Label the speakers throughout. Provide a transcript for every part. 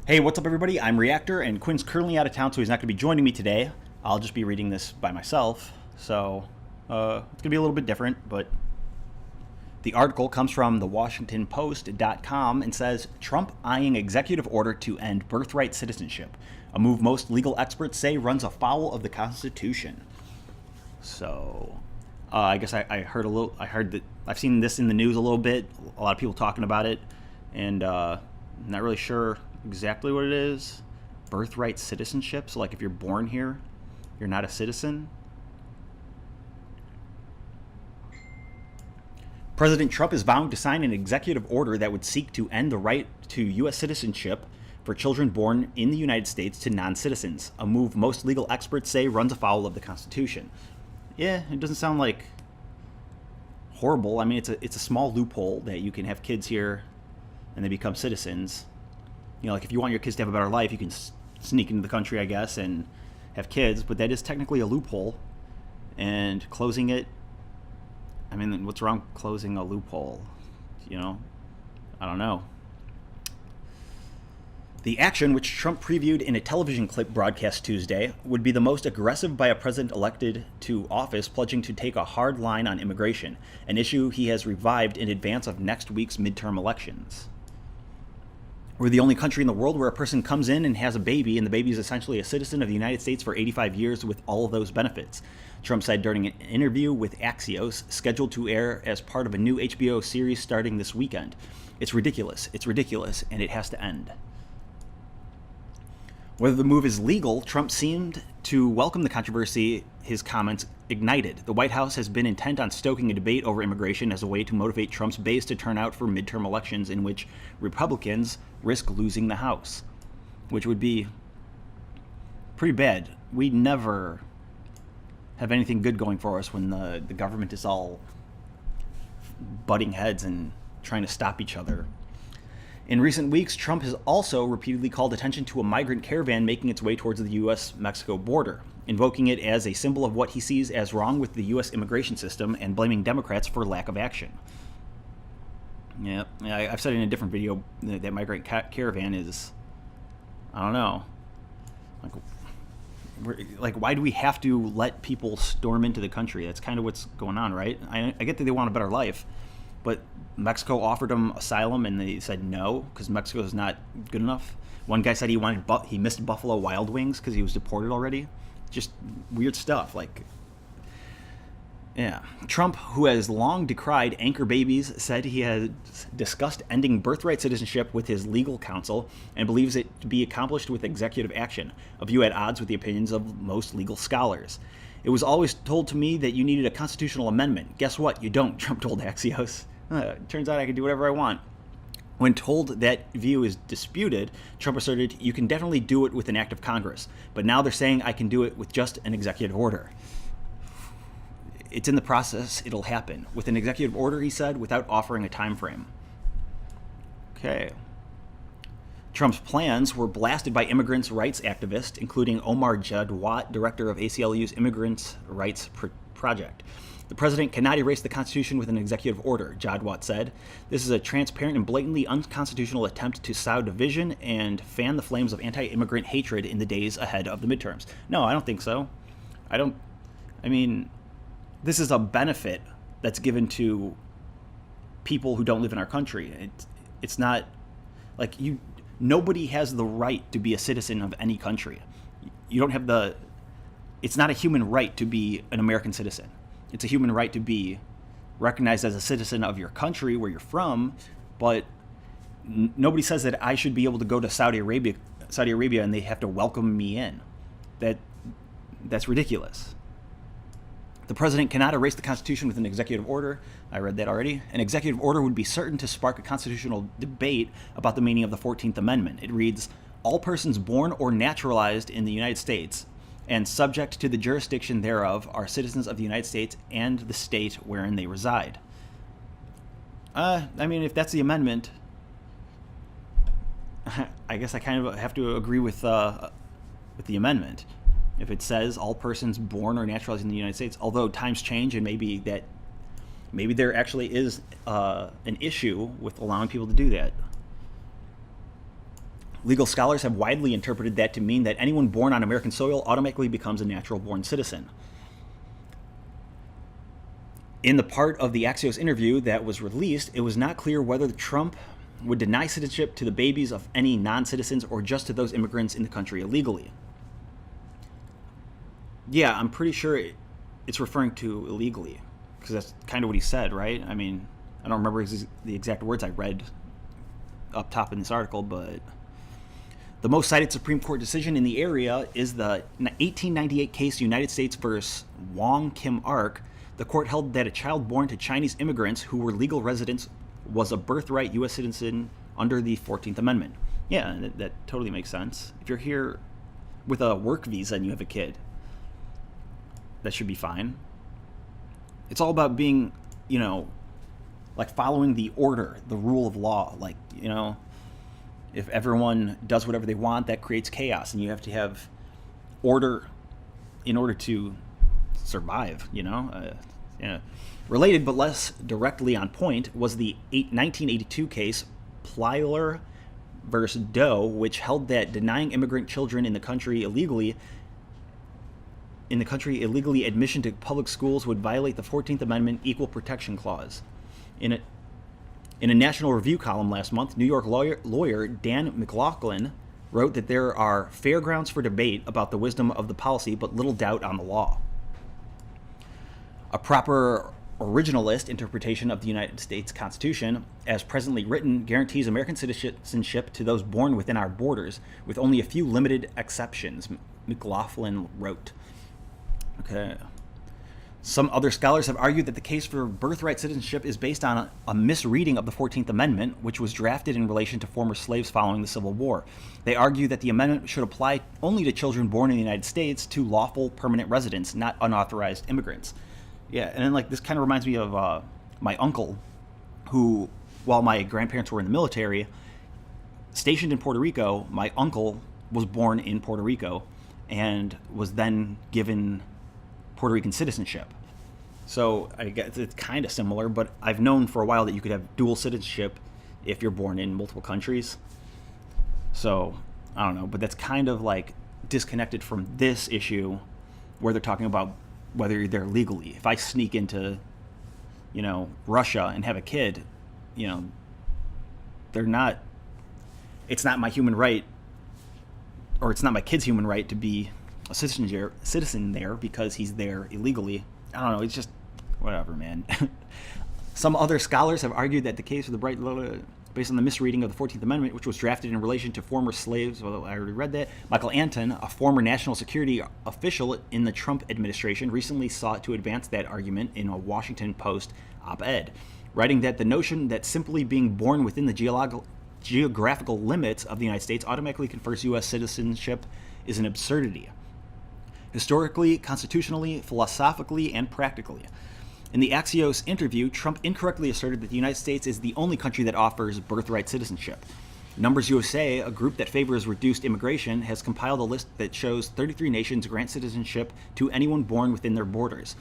Speaker 1: Hey, what's up, everybody? I'm Reactor, and Quinn's currently out of town, so he's not going to be joining me today. I'll just be reading this by myself, so it's going to be a little bit different, but the article comes from thewashingtonpost.com and says, Trump eyeing executive order to end birthright citizenship, a move most legal experts say runs afoul of the Constitution. So, I guess I heard that I've seen this in the news a little bit, a lot of people talking about it, and I'm not really sure exactly what it is. Birthright citizenship, so like if you're born here, you're not a citizen. President Trump is vowing to sign an executive order that would seek to end the right to U.S. citizenship for children born in the United States to non-citizens, a move most legal experts say runs afoul of the Constitution. Yeah, it doesn't sound like horrible. I mean, it's a small loophole that you can have kids here and they become citizens. You know, like if you want your kids to have a better life, you can sneak into the country, I guess, and have kids, but that is technically a loophole. And closing it, I mean, what's wrong with closing a loophole? You know? I don't know. The action, which Trump previewed in a television clip broadcast Tuesday, would be the most aggressive by a president elected to office, pledging to take a hard line on immigration, an issue he has revived in advance of next week's midterm elections. We're the only country in the world where a person comes in and has a baby, and the baby is essentially a citizen of the United States for 85 years with all of those benefits, Trump said during an interview with Axios, scheduled to air as part of a new HBO series starting this weekend. It's ridiculous, and it has to end. Whether the move is legal, Trump seemed to welcome the controversy his comments ignited. The White House has been intent on stoking a debate over immigration as a way to motivate Trump's base to turn out for midterm elections in which Republicans risk losing the House, which would be pretty bad. We never have anything good going for us when the government is all butting heads and trying to stop each other. In recent weeks, Trump has also repeatedly called attention to a migrant caravan making its way towards the U.S.-Mexico border, invoking it as a symbol of what he sees as wrong with the U.S. immigration system and blaming Democrats for lack of action. Yeah, I've said in a different video that migrant caravan is, I don't know, like why do we have to let people storm into the country? That's kind of what's going on, right? I get that they want a better life, but Mexico offered them asylum and they said no because Mexico is not good enough. One guy said he missed Buffalo Wild Wings because he was deported already. Just weird stuff. Like, yeah. Trump, who has long decried anchor babies, said he has discussed ending birthright citizenship with his legal counsel and believes it to be accomplished with executive action, a view at odds with the opinions of most legal scholars. It was always told to me that you needed a constitutional amendment. Guess what? You don't, Trump told Axios. Turns out I can do whatever I want. When told that view is disputed, Trump asserted, you can definitely do it with an act of Congress, but now they're saying I can do it with just an executive order. It's in the process, it'll happen. With an executive order, he said, without offering a time frame. Okay. Trump's plans were blasted by immigrants' rights activists, including Omar Jadwat, director of ACLU's Immigrants' Rights Project. The president cannot erase the Constitution with an executive order, Jadwat said. This is a transparent and blatantly unconstitutional attempt to sow division and fan the flames of anti-immigrant hatred in the days ahead of the midterms. No, I don't think so. I mean, this is a benefit that's given to people who don't live in our country. It's not like nobody has the right to be a citizen of any country. You don't have it's not a human right to be an American citizen. It's a human right to be recognized as a citizen of your country where you're from, but nobody says that I should be able to go to Saudi Arabia and they have to welcome me in. That's ridiculous. The president cannot erase the Constitution with an executive order. I read that already. An executive order would be certain to spark a constitutional debate about the meaning of the 14th Amendment. It reads, all persons born or naturalized in the United States and subject to the jurisdiction thereof are citizens of the United States and the state wherein they reside. I mean, if that's the amendment, I guess I kind of have to agree with the amendment. If it says all persons born or naturalized in the United States, although times change and maybe there actually is an issue with allowing people to do that. Legal scholars have widely interpreted that to mean that anyone born on American soil automatically becomes a natural-born citizen. In the part of the Axios interview that was released, it was not clear whether Trump would deny citizenship to the babies of any non-citizens or just to those immigrants in the country illegally. Yeah, I'm pretty sure it's referring to illegally, because that's kind of what he said, right? I mean, I don't remember the exact words I read up top in this article, but the most cited Supreme Court decision in the area is the 1898 case United States versus Wong Kim Ark. The court held that a child born to Chinese immigrants who were legal residents was a birthright U.S. citizen under the 14th Amendment. Yeah, that totally makes sense. If you're here with a work visa and you have a kid, that should be fine. It's all about being, like following the order, the rule of law. Like, if everyone does whatever they want, that creates chaos, and you have to have order in order to survive, Yeah. Related but less directly on point was the 1982 case Plyler versus Doe, which held that denying immigrant children in the country illegally admission to public schools would violate the 14th Amendment Equal Protection Clause. In a National Review column last month, New York lawyer Dan McLaughlin wrote that there are fair grounds for debate about the wisdom of the policy, but little doubt on the law. A proper originalist interpretation of the United States Constitution, as presently written, guarantees American citizenship to those born within our borders, with only a few limited exceptions, McLaughlin wrote. Okay. Some other scholars have argued that the case for birthright citizenship is based on a misreading of the 14th Amendment, which was drafted in relation to former slaves following the Civil War. They argue that the amendment should apply only to children born in the United States to lawful permanent residents, not unauthorized immigrants. Yeah, and then this kind of reminds me of my uncle, who, while my grandparents were in the military, stationed in Puerto Rico, my uncle was born in Puerto Rico and was then given Puerto Rican citizenship. So I guess it's kind of similar, but I've known for a while that you could have dual citizenship if you're born in multiple countries. So I don't know, but that's kind of like disconnected from this issue where they're talking about whether you're there legally. If I sneak into, Russia and have a kid, they're not, it's not my human right, or it's not my kid's human right to be a citizen there because he's there illegally. I don't know, it's just whatever, man. Some other scholars have argued that the case of the bright based on the misreading of the 14th Amendment, which was drafted in relation to former slaves. Well, I already read that. Michael Anton, a former national security official in the Trump administration, recently sought to advance that argument in a Washington Post op-ed, writing that the notion that simply being born within the geographical limits of the United States automatically confers U.S. citizenship is an absurdity, historically, constitutionally, philosophically, and practically. In the Axios interview, Trump incorrectly asserted that the United States is the only country that offers birthright citizenship. Numbers USA, a group that favors reduced immigration, has compiled a list that shows 33 nations grant citizenship to anyone born within their borders.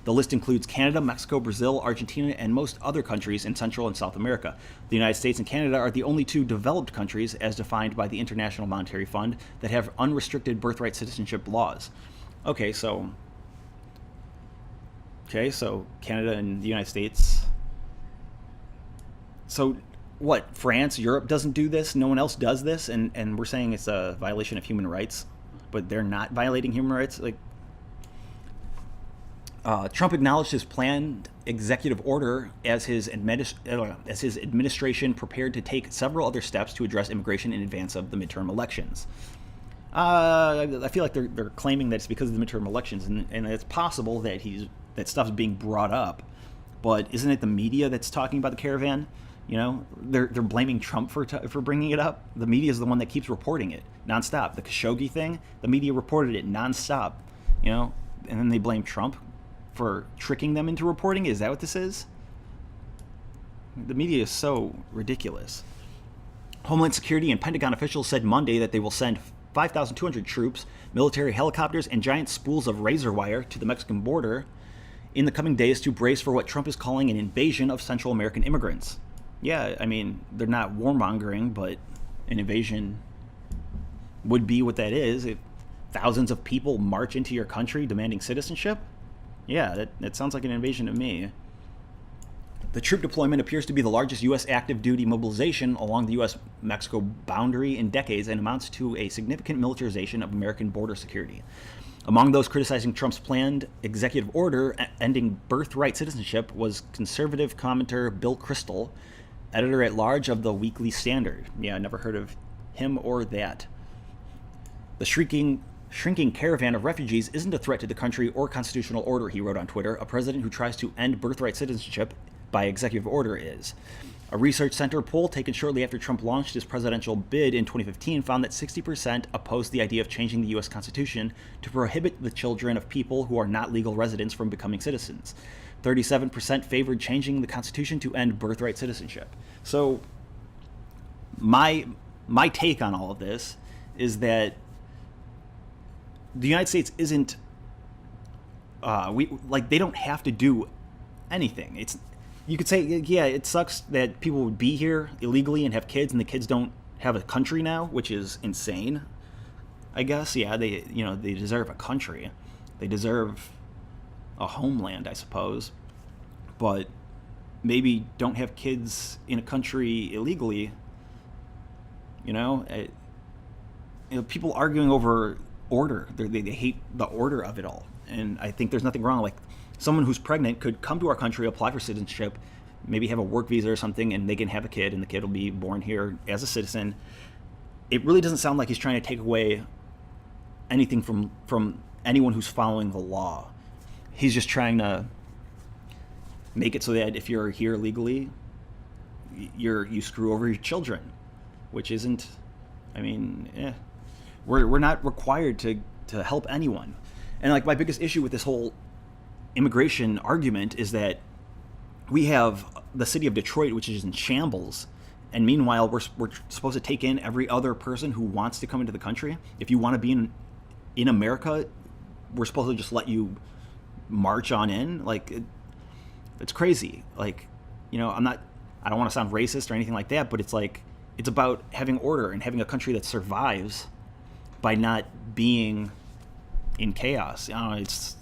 Speaker 1: The list includes Canada, Mexico, Brazil, Argentina, and most other countries in Central and South America. The United States and Canada are the only two developed countries, as defined by the International Monetary Fund, that have unrestricted birthright citizenship laws. Okay, so Canada and the United States. So what, France, Europe doesn't do this? No one else does this? And we're saying it's a violation of human rights, but they're not violating human rights? Trump acknowledged his planned executive order as his administration prepared to take several other steps to address immigration in advance of the midterm elections. I feel like they're claiming that it's because of the midterm elections, and it's possible that that stuff's being brought up, but isn't it the media that's talking about the caravan? They're blaming Trump for bringing it up. The media is the one that keeps reporting it nonstop. The Khashoggi thing, the media reported it nonstop, and then they blame Trump for tricking them into reporting it. Is that what this is? The media is so ridiculous. Homeland Security and Pentagon officials said Monday that they will send 5,200 troops, military helicopters, and giant spools of razor wire to the Mexican border in the coming days to brace for what Trump is calling an invasion of Central American immigrants. Yeah, I mean, they're not warmongering, but an invasion would be what that is. If thousands of people march into your country demanding citizenship, yeah, that sounds like an invasion to me. The troop deployment appears to be the largest U.S. active duty mobilization along the U.S.-Mexico boundary in decades and amounts to a significant militarization of American border security. Among those criticizing Trump's planned executive order ending birthright citizenship was conservative commentator Bill Kristol, editor-at-large of the Weekly Standard. Yeah, I never heard of him or that. The shrinking caravan of refugees isn't a threat to the country or constitutional order, he wrote on Twitter. A president who tries to end birthright citizenship by executive order is. A research center poll taken shortly after Trump launched his presidential bid in 2015 found that 60% opposed the idea of changing the U.S. Constitution to prohibit the children of people who are not legal residents from becoming citizens. 37% favored changing the Constitution to end birthright citizenship. So my take on all of this is that the United States isn't they don't have to do anything. You could say, yeah, it sucks that people would be here illegally and have kids, and the kids don't have a country now, which is insane. I guess, yeah, they deserve a country, they deserve a homeland, I suppose, but maybe don't have kids in a country illegally. People arguing over order. They hate the order of it all, and I think there's nothing wrong. Like, someone who's pregnant could come to our country, apply for citizenship, maybe have a work visa or something, and they can have a kid, and the kid will be born here as a citizen. It really doesn't sound like he's trying to take away anything from anyone who's following the law. He's just trying to make it so that if you're here legally, you screw over your children, which isn't. I mean, we're not required to help anyone. And like, my biggest issue with this whole immigration argument is that we have the city of Detroit, which is in shambles, and meanwhile we're supposed to take in every other person who wants to come into the country. If you want to be in America, we're supposed to just let you march on in. Like, it's crazy. Like, I don't want to sound racist or anything like that, but it's like, it's about having order and having a country that survives by not being in chaos. It's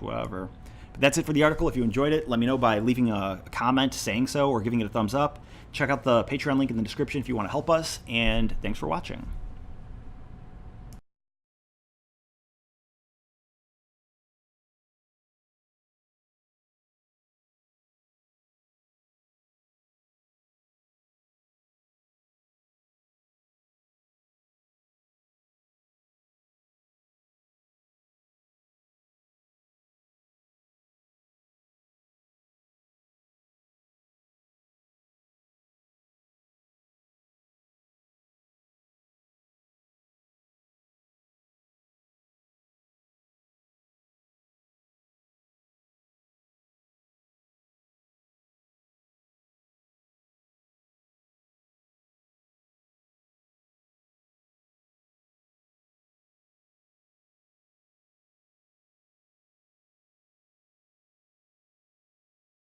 Speaker 1: whatever. But that's it for the article. If you enjoyed it, let me know by leaving a comment saying so or giving it a thumbs up. Check out the Patreon link in the description if you want to help us, and thanks for watching.